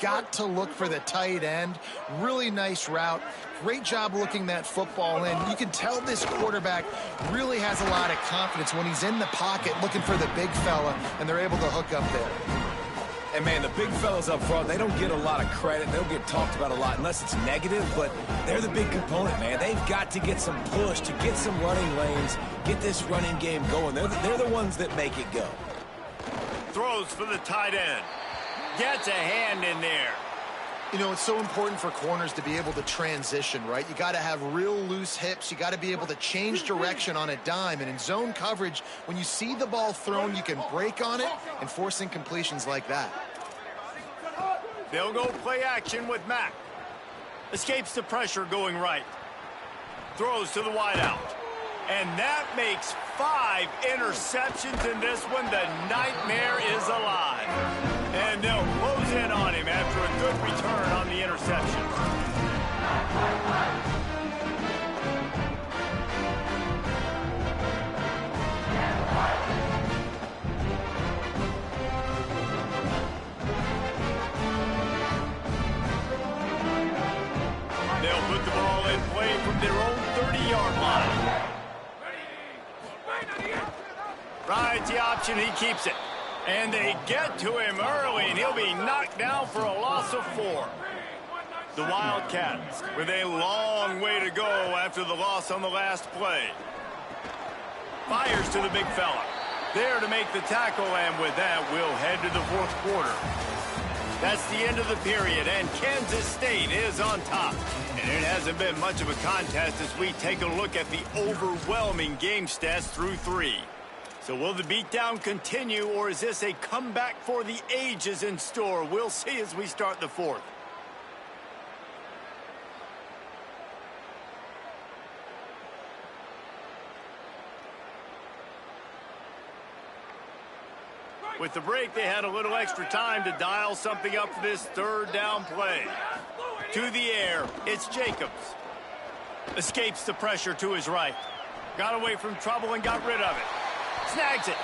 got to look for the tight end. Really nice route. Great job looking that football in. You can tell this quarterback really has a lot of confidence when he's in the pocket looking for the big fella, and they're able to hook up there. And, man, the big fellas up front, they don't get a lot of credit. They don't get talked about a lot unless it's negative, but they're the big component, man. They've got to get some push, to get some running lanes, get this running game going. They're the ones that make it go. Throws for the tight end. Gets a hand in there. You know, it's so important for corners to be able to transition, right? You got to have real loose hips. You got to be able to change direction on a dime. And in zone coverage, when you see the ball thrown, you can break on it and force incompletions like that. They'll go play action with Mack. Escapes the pressure going right. Throws to the wideout. And that makes 5 interceptions in this one. The nightmare is alive. And they'll close in on him after a good return on the interception. They'll put the ball in play from their own 30-yard line. Rides the option, he keeps it. And they get to him early, and he'll be knocked down for a loss of 4. The Wildcats with a long way to go after the loss on the last play. Fires to the big fella. There to make the tackle, and with that, we'll head to the fourth quarter. That's the end of the period, and Kansas State is on top. And it hasn't been much of a contest as we take a look at the overwhelming game stats through 3. So will the beatdown continue, or is this a comeback for the ages in store? We'll see as we start the fourth. With the break, they had a little extra time to dial something up for this third down play. To the air, it's Jacobs. Escapes the pressure to his right. Got away from trouble and got rid of it. Snags it.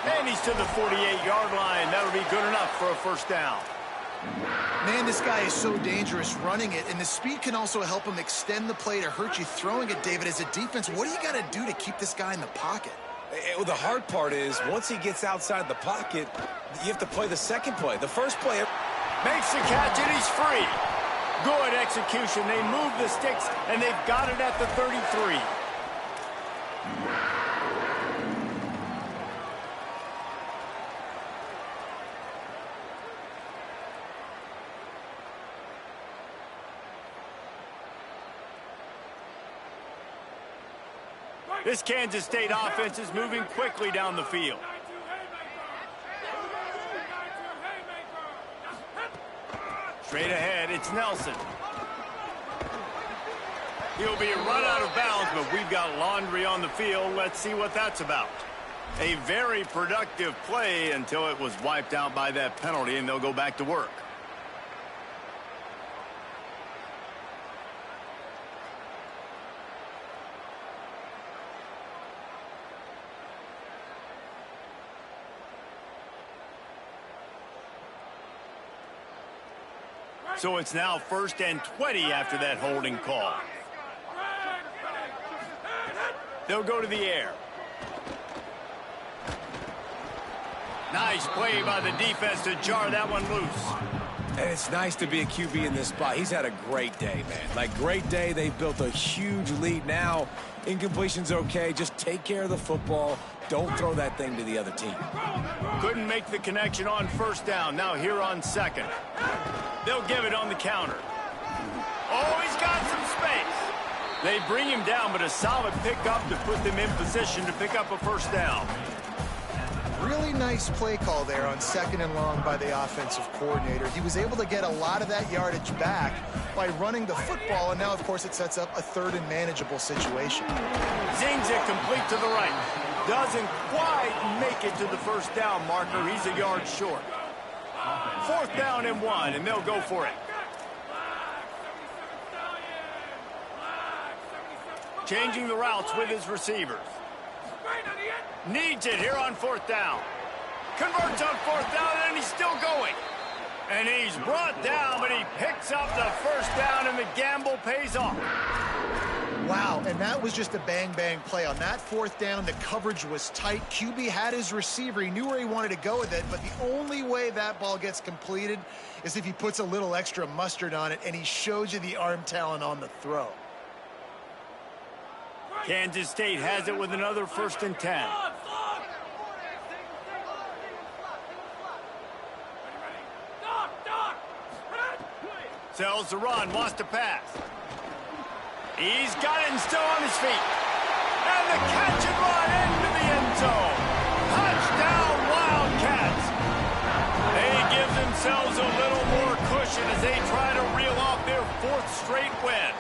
And he's to the 48-yard line. That'll be good enough for a first down. Man, this guy is so dangerous running it, and the speed can also help him extend the play to hurt you throwing it, David. As a defense, what do you got to do to keep this guy in the pocket? Well, the hard part is once he gets outside the pocket, you have to play the second play. The first play makes the catch, and he's free. Good execution. They move the sticks, and they've got it at the 33. This Kansas State offense is moving quickly down the field. Straight ahead, it's Nelson. He'll be run out of bounds, but we've got laundry on the field. Let's see what that's about. A very productive play until it was wiped out by that penalty, and they'll go back to work. So it's now 1st and 20 after that holding call. They'll go to the air. Nice play by the defense to jar that one loose. And it's nice to be a QB in this spot. He's had a great day, man. Like, great day. They've built a huge lead now. Incompletion's okay. Just take care of the football. Don't throw that thing to the other team. Couldn't make the connection on first down. Now here on second. They'll give it on the counter. Oh, he's got some space. They bring him down, but a solid pickup to put them in position to pick up a first down. Really nice play call there on 2nd and long by the offensive coordinator. He was able to get a lot of that yardage back by running the football, and now, of course, it sets up a 3rd and manageable situation. Zings it complete to the right. Doesn't quite make it to the first down marker. He's a yard short. 4th down and 1, and they'll go for it. Changing the routes with his receivers. Needs it here on 4th down. Converts on 4th down, and he's still going. And he's brought down, but he picks up the first down, and the gamble pays off. Wow, and that was just a bang-bang play. On that fourth down, the coverage was tight. QB had his receiver. He knew where he wanted to go with it, but the only way that ball gets completed is if he puts a little extra mustard on it, and he shows you the arm talent on the throw. Kansas State has it with another 1st and 10. Sells the run, wants to pass. He's got it and still on his feet. And the catch and run into the end zone. Touchdown, Wildcats. They give themselves a little more cushion as they try to reel off their 4th straight win.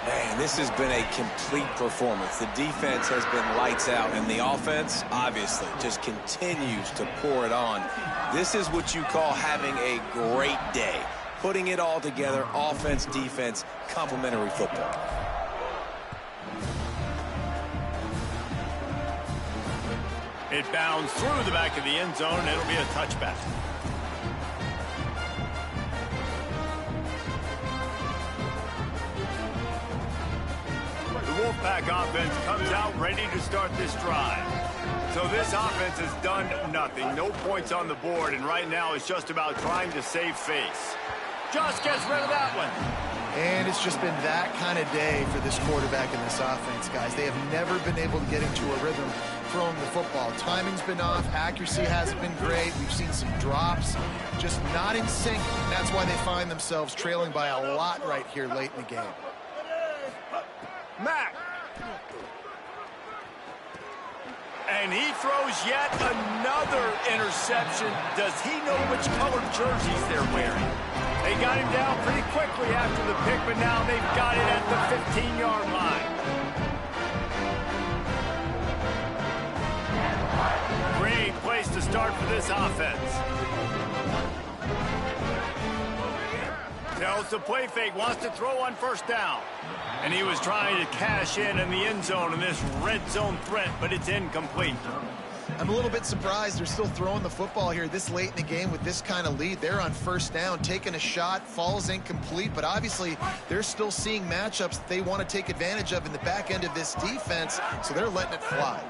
Man, this has been a complete performance. The defense has been lights out, and the offense, obviously, just continues to pour it on. This is what you call having a great day. Putting it all together, offense, defense, complementary football. It bounds through the back of the end zone, and it'll be a touchback. The Wolfpack offense comes out ready to start this drive. So this offense has done nothing. No points on the board, and right now it's just about trying to save face. Just gets rid of that one. And it's just been that kind of day for this quarterback and this offense, guys. They have never been able to get into a rhythm throwing the football. Timing's been off. Accuracy hasn't been great. We've seen some drops. Just not in sync. And that's why they find themselves trailing by a lot right here late in the game. Mack. And he throws yet another interception. Does he know which colored jerseys they're wearing? They got him down pretty quickly after the pick, but now they've got it at the 15-yard line. Great place to start for this offense. Tells the play fake, wants to throw on 1st down. And he was trying to cash in the end zone in this red zone threat, but it's incomplete. I'm a little bit surprised they're still throwing the football here this late in the game with this kind of lead. They're on 1st down, taking a shot, falls incomplete, but obviously they're still seeing matchups that they want to take advantage of in the back end of this defense, so they're letting it fly.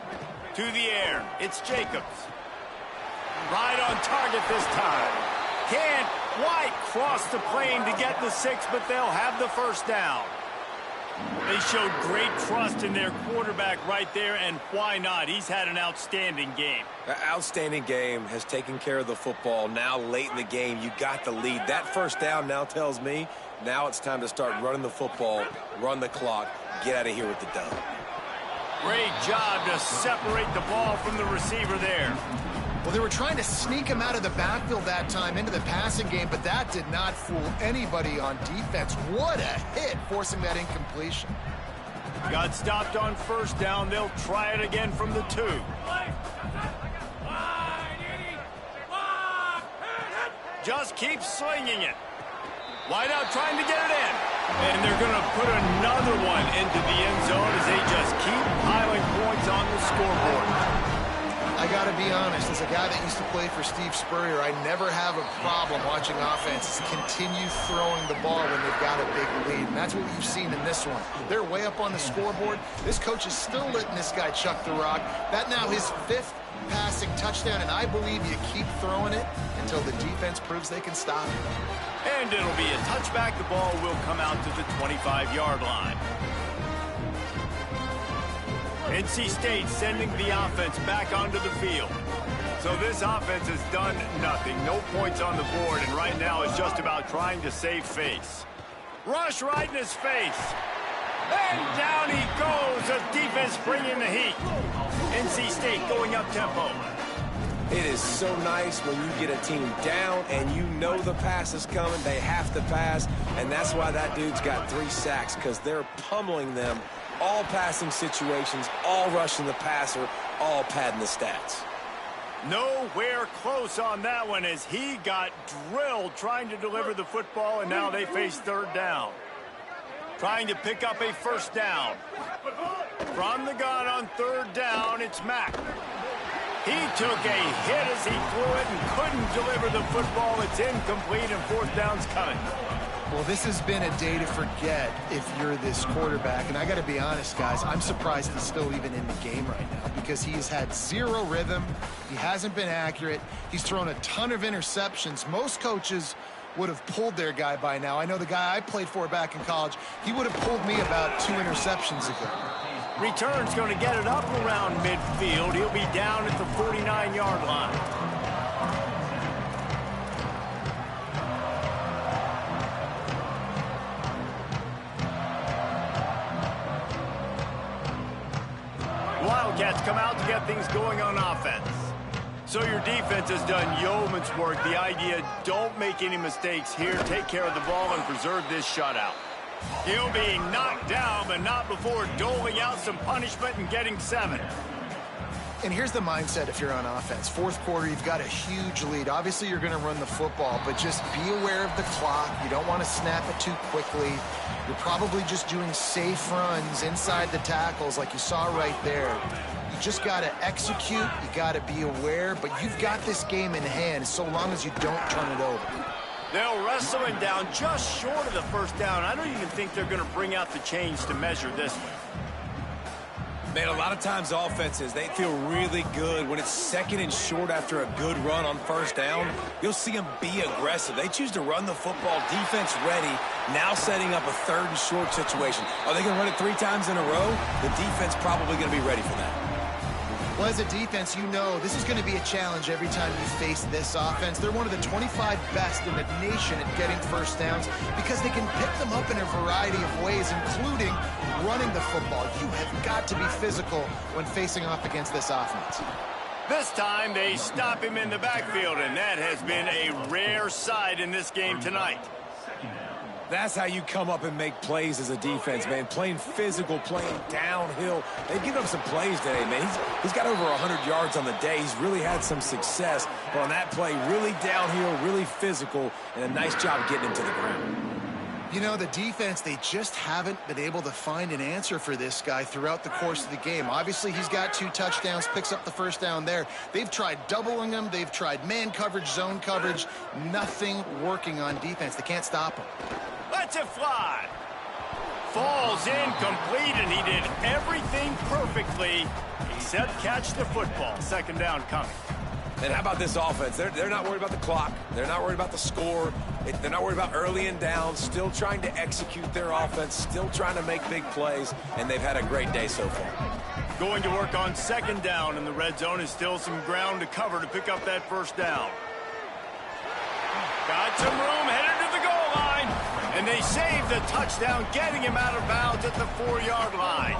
To the air, it's Jacobs. Right on target this time. Can't quite cross the plane to get the 6, but they'll have the 1st down. They showed great trust in their quarterback right there, and why not? He's had an outstanding game. An outstanding game, has taken care of the football. Now late in the game, you got the lead. That 1st down now tells me now it's time to start running the football, run the clock, get out of here with the dub. Great job to separate the ball from the receiver there. Well, they were trying to sneak him out of the backfield that time into the passing game, but that did not fool anybody on defense. What a hit, forcing that incompletion. Got stopped on 1st down. They'll try it again from the 2. Just keep slinging it. Wide out trying to get it in. And they're going to put another one into the end zone as they just keep piling points on the scoreboard. I got to be honest, as a guy that used to play for Steve Spurrier, I never have a problem watching offenses continue throwing the ball when they've got a big lead. And that's what we've seen in this one. They're way up on the scoreboard. This coach is still letting this guy chuck the rock. That now his 5th passing touchdown, and I believe you keep throwing it until the defense proves they can stop it. And it'll be a touchback. The ball will come out to the 25-yard line. NC State sending the offense back onto the field. So this offense has done nothing. No points on the board, and right now it's just about trying to save face. Rush right in his face. And down he goes. The defense bringing the heat. NC State going up tempo. It is so nice when you get a team down and you know the pass is coming. They have to pass, and that's why that dude's got 3 sacks, because they're pummeling them. All passing situations, all rushing the passer, all padding the stats. Nowhere close on that one as he got drilled trying to deliver the football, and now they face 3rd down. Trying to pick up a 1st down. From the gun on 3rd down, it's Mack. He took a hit as he threw it and couldn't deliver the football. It's incomplete and fourth down's coming. Well, this has been a day to forget if you're this quarterback. And I got to be honest, guys, I'm surprised he's still even in the game right now because he's had zero rhythm. He hasn't been accurate. He's thrown a ton of interceptions. Most coaches would have pulled their guy by now. I know the guy I played for back in college, he would have pulled me about 2 interceptions ago. Return's going to get it up around midfield. He'll be down at the 49-yard line. Wildcats come out to get things going on offense. So your defense has done yeoman's work. The idea, don't make any mistakes here. Take care of the ball and preserve this shutout. He'll be knocked down, but not before doling out some punishment and getting 7. And here's the mindset if you're on offense. Fourth quarter, you've got a huge lead. Obviously, you're going to run the football, but just be aware of the clock. You don't want to snap it too quickly. You're probably just doing safe runs inside the tackles like you saw right there. You just got to execute. You got to be aware, but you've got this game in hand so long as you don't turn it over. They'll wrestle him down just short of the first down. I don't even think they're going to bring out the chains to measure this one. Man, a lot of times offenses, they feel really good when it's 2nd and short after a good run on first down. You'll see them be aggressive. They choose to run the football, defense ready, now setting up a 3rd and short situation. Are they going to run it 3 times in a row? The defense probably going to be ready for that. Well, as a defense, you know this is going to be a challenge every time you face this offense. They're one of the 25 best in the nation at getting first downs because they can pick them up in a variety of ways, including running the football. You have got to be physical when facing off against this offense. This time they stop him in the backfield, and that has been a rare sight in this game tonight. That's how you come up and make plays as a defense, man. Playing physical, playing downhill. They've given up some plays today, man. He's got over 100 yards on the day. He's really had some success. But on that play, really downhill, really physical, and a nice job getting him to the ground. You know, the defense, they just haven't been able to find an answer for this guy throughout the course of the game. Obviously, he's got 2 touchdowns, picks up the first down there. They've tried doubling him. They've tried man coverage, zone coverage. Nothing working on defense. They can't stop him. Lets it fly. Falls incomplete, and he did everything perfectly except catch the football. 2nd down coming. And how about this offense? They're not worried about the clock. They're not worried about the score. They're not worried about early and down. Still trying to execute their offense. Still trying to make big plays. And they've had a great day so far. Going to work on 2nd down in the red zone. Is still some ground to cover to pick up that first down. Got some room, headed to the goal line. And they save the touchdown, getting him out of bounds at the 4-yard line.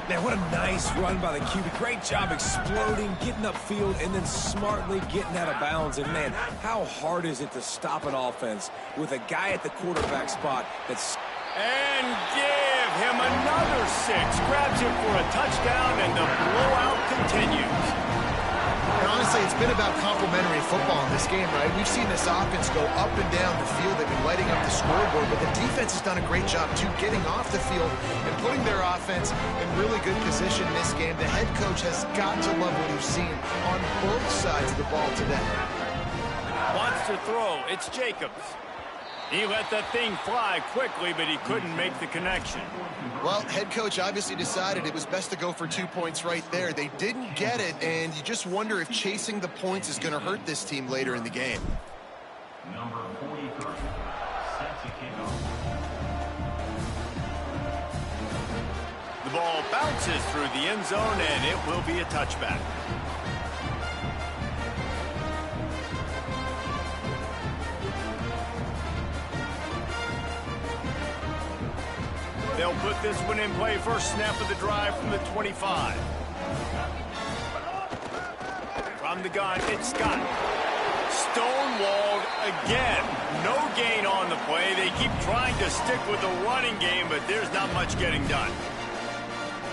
Man, what a nice run by the QB. Great job exploding, getting upfield, and then smartly getting out of bounds. And, man, how hard is it to stop an offense with a guy at the quarterback spot that's... And give him another 6. Grabs him for a touchdown, and the blowout continues. And honestly, it's been about complementary football in this game, right? We've seen this offense go up and down the field. They've been lighting up the scoreboard, but the defense has done a great job, too, getting off the field and putting their offense in really good position in this game. The head coach has got to love what we've seen on both sides of the ball today. Wants to throw. It's Jacobs. He let that thing fly quickly, but he couldn't make the connection. Well, head coach obviously decided it was best to go for 2 points right there. They didn't get it, and you just wonder if chasing the points is going to hurt this team later in the game. Number 43, set to kick off. The ball bounces through the end zone, and it will be a touchback. They'll put this one in play. First snap of the drive from the 25. From the gun, it's Scott. Stonewalled again. No gain on the play. They keep trying to stick with the running game, but there's not much getting done.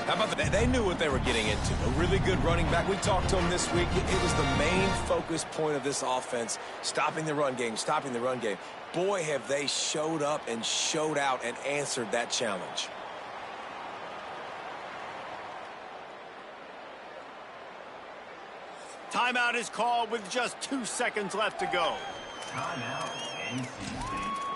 How about that? They knew what they were getting into. A really good running back. We talked to him this week. It was the main focus point of this offense, stopping the run game, stopping the run game. Boy, have they showed up and showed out and answered that challenge. Timeout is called with just 2 seconds left to go. Timeout, NC State.